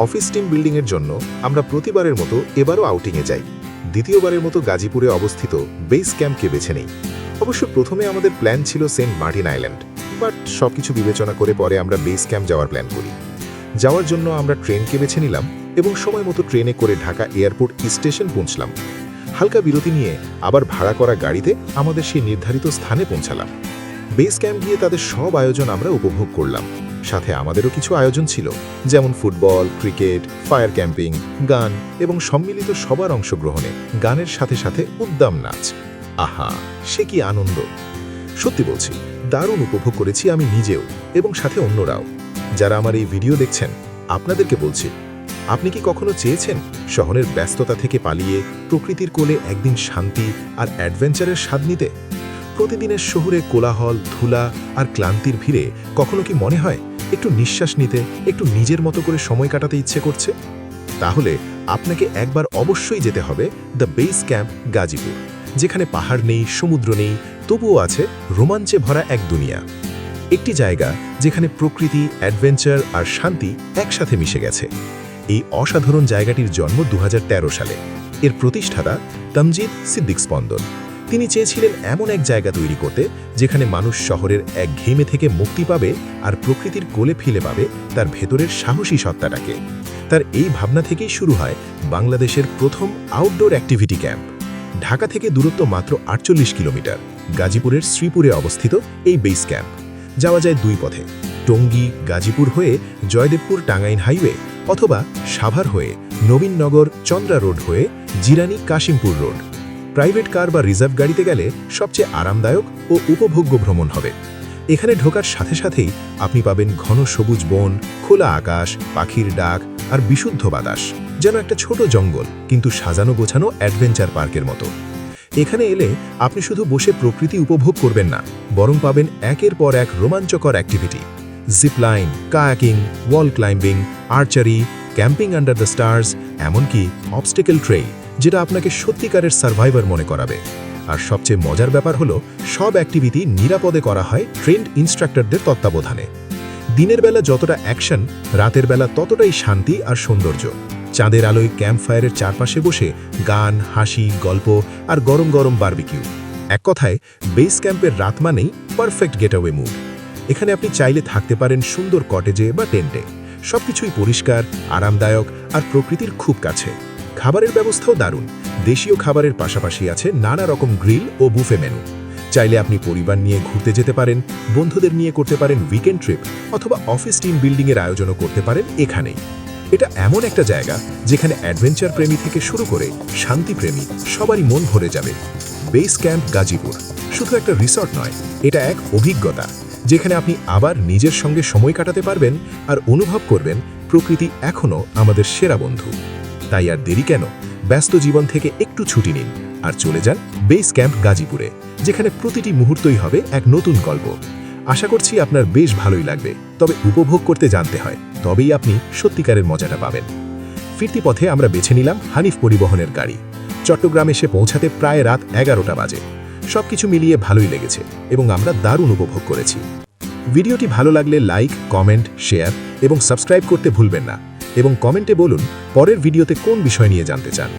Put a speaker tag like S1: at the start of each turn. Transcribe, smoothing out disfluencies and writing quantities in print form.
S1: Office team বিল্ডিংয়ের জন্য আমরা প্রতিবারের মতো এবারও আউটিংয়ে যাই। দ্বিতীয়বারের মতো গাজীপুরে অবস্থিত বেস ক্যাম্পকে বেছে নেই। অবশ্য প্রথমে আমাদের প্ল্যান ছিল সেন্ট মার্টিন আইল্যান্ড, বাট সবকিছু বিবেচনা করে পরে আমরা বেস ক্যাম্প যাওয়ার প্ল্যান করি। যাওয়ার জন্য আমরা ট্রেনকে বেছে নিলাম এবং সময় মতো ট্রেনে করে ঢাকা এয়ারপোর্ট স্টেশন পৌঁছলাম। হালকা বিরতি নিয়ে আবার ভাড়া করা গাড়িতে আমাদের সেই নির্ধারিত স্থানে পৌঁছালাম। বেস ক্যাম্প গিয়ে তাদের সব আয়োজন আমরা উপভোগ করলাম। সাথে আমাদেরও কিছু আয়োজন ছিল, যেমন ফুটবল, ক্রিকেট, ফায়ার ক্যাম্পিং, গান এবং সম্মিলিত সবার অংশগ্রহণে গানের সাথে সাথে উদ্দাম নাচ। আহা, সে কি আনন্দ! সত্যি বলছি, দারুণ উপভোগ করেছি আমি নিজেও এবং সাথে অন্যরাও। যারা আমার এই ভিডিও দেখছেন, আপনাদেরকে বলছি, আপনি কি কখনো চেয়েছেন শহরের ব্যস্ততা থেকে পালিয়ে প্রকৃতির কোলে একদিন শান্তি আর অ্যাডভেঞ্চারের স্বাদ নিতে? প্রতিদিনের শহুরে কোলাহল, ধুলা আর ক্লান্তির ভিড়ে কখনো কি মনে হয় একটু নিঃশ্বাস নিতে, একটু নিজের মতো করে সময় কাটাতে ইচ্ছে করছে? তাহলে আপনাকে একবার অবশ্যই যেতে হবে দ্য বেস ক্যাম্প গাজীপুর, যেখানে পাহাড় নেই, সমুদ্র নেই, তবুও আছে রোমাঞ্চে ভরা এক দুনিয়া। একটি জায়গা যেখানে প্রকৃতি, অ্যাডভেঞ্চার আর শান্তি একসাথে মিশে গেছে। এই অসাধারণ জায়গাটির জন্ম 2013 সালে। এর প্রতিষ্ঠাতা তামজিদ সিদ্দিক স্পন্দন। তিনি চেয়েছিলেন এমন এক জায়গা তৈরি করতে যেখানে মানুষ শহরের একঘেয়েমি থেকে মুক্তি পাবে আর প্রকৃতির কোলে ফিরে পাবে তার ভেতরের সাহসী সত্তাটাকে। তার এই ভাবনা থেকেই শুরু হয় বাংলাদেশের প্রথম আউটডোর অ্যাক্টিভিটি ক্যাম্প। ঢাকা থেকে দূরত্ব মাত্র 48 কিলোমিটার। গাজীপুরের শ্রীপুরে অবস্থিত এই বেস ক্যাম্প যাওয়া যায় দুই পথে, টঙ্গী গাজীপুর হয়ে জয়দেবপুর টাঙ্গাইল হাইওয়ে অথবা সাভার হয়ে নবীননগর চন্দ্রা রোড হয়ে Zirani Kashimpur road. Private car বা রিজার্ভ গাড়িতে গেলে সবচেয়ে আরামদায়ক ও উপভোগ্য ভ্রমণ হবে। এখানে ঢোকার সাথে সাথেই আপনি পাবেন ঘন সবুজ বন, খোলা আকাশ, পাখির ডাক আর বিশুদ্ধ বাতাস, যেন একটা ছোট জঙ্গল, কিন্তু সাজানো গোছানো অ্যাডভেঞ্চার পার্কের মতো। এখানে এলে আপনি শুধু বসে প্রকৃতি উপভোগ করবেন না, বরং পাবেন একের পর এক রোমাঞ্চকর activity: zipline, kayaking, wall climbing, archery, camping under the stars, এমনকি অবস্টেকেল ট্রেইল, যেটা আপনাকে সত্যিকারের সার্ভাইভার মনে করাবে। আর সবচেয়ে মজার ব্যাপার হলো, সব অ্যাক্টিভিটি নিরাপদে করা হয় ট্রেন্ড ইনস্ট্রাক্টরদের তত্ত্বাবধানে। দিনের বেলা যতটা অ্যাকশন, রাতের বেলা ততটাই শান্তি আর সৌন্দর্য। চাঁদের আলোয় ক্যাম্প ফায়ারের চারপাশে বসে গান, হাসি, গল্প আর গরম গরম বারবিকিউ। এক কথায়, বেস ক্যাম্পের রাত মানেই পারফেক্ট গেটওয়ে মুড। এখানে আপনি চাইলে থাকতে পারেন সুন্দর কটেজে বা টেন্টে। সবকিছুই পরিষ্কার, আরামদায়ক আর প্রকৃতির খুব কাছে। খাবারের ব্যবস্থাও দারুণ। দেশীয় খাবারের পাশাপাশি আছে নানা রকম গ্রিল ও বুফে মেনু। চাইলে আপনি পরিবার নিয়ে ঘুরতে যেতে পারেন, বন্ধুদের নিয়ে করতে পারেন উইকেন্ড ট্রিপ, অথবা অফিস টিম বিল্ডিংয়ের আয়োজনও করতে পারেন এখানেই। এটা এমন একটা জায়গা যেখানে অ্যাডভেঞ্চার প্রেমী থেকে শুরু করে শান্তিপ্রেমী সবারই মন ভরে যাবে। বেস ক্যাম্প গাজীপুর শুধু একটা রিসর্ট নয়, এটা এক অভিজ্ঞতা যেখানে আপনি আবার নিজের সঙ্গে সময় কাটাতে পারবেন আর অনুভব করবেন প্রকৃতি এখনও আমাদের সেরা বন্ধু। তাই আর দেরি কেন, ব্যস্ত জীবন থেকে একটু ছুটি নিন আর চলে যান বেস ক্যাম্প গাজীপুরে, যেখানে প্রতিটি মুহূর্তই হবে এক নতুন গল্প। আশা করছি আপনার বেশ ভালোই লাগবে, তবে উপভোগ করতে জানতে হয়, তবেই আপনি সত্যিকারের মজাটা পাবেন। ফিরতি পথে আমরা বেছে নিলাম হানিফ পরিবহনের গাড়ি। চট্টগ্রাম এসে পৌঁছাতে প্রায় রাত 11টা বাজে। সবকিছু মিলিয়ে ভালোই লেগেছে এবং আমরা দারুণ উপভোগ করেছি। ভিডিওটি ভালো লাগলে লাইক, কমেন্ট, শেয়ার এবং সাবস্ক্রাইব করতে ভুলবেন না, এবং কমেন্টে বলুন পরের ভিডিওতে কোন বিষয় নিয়ে জানতে চান।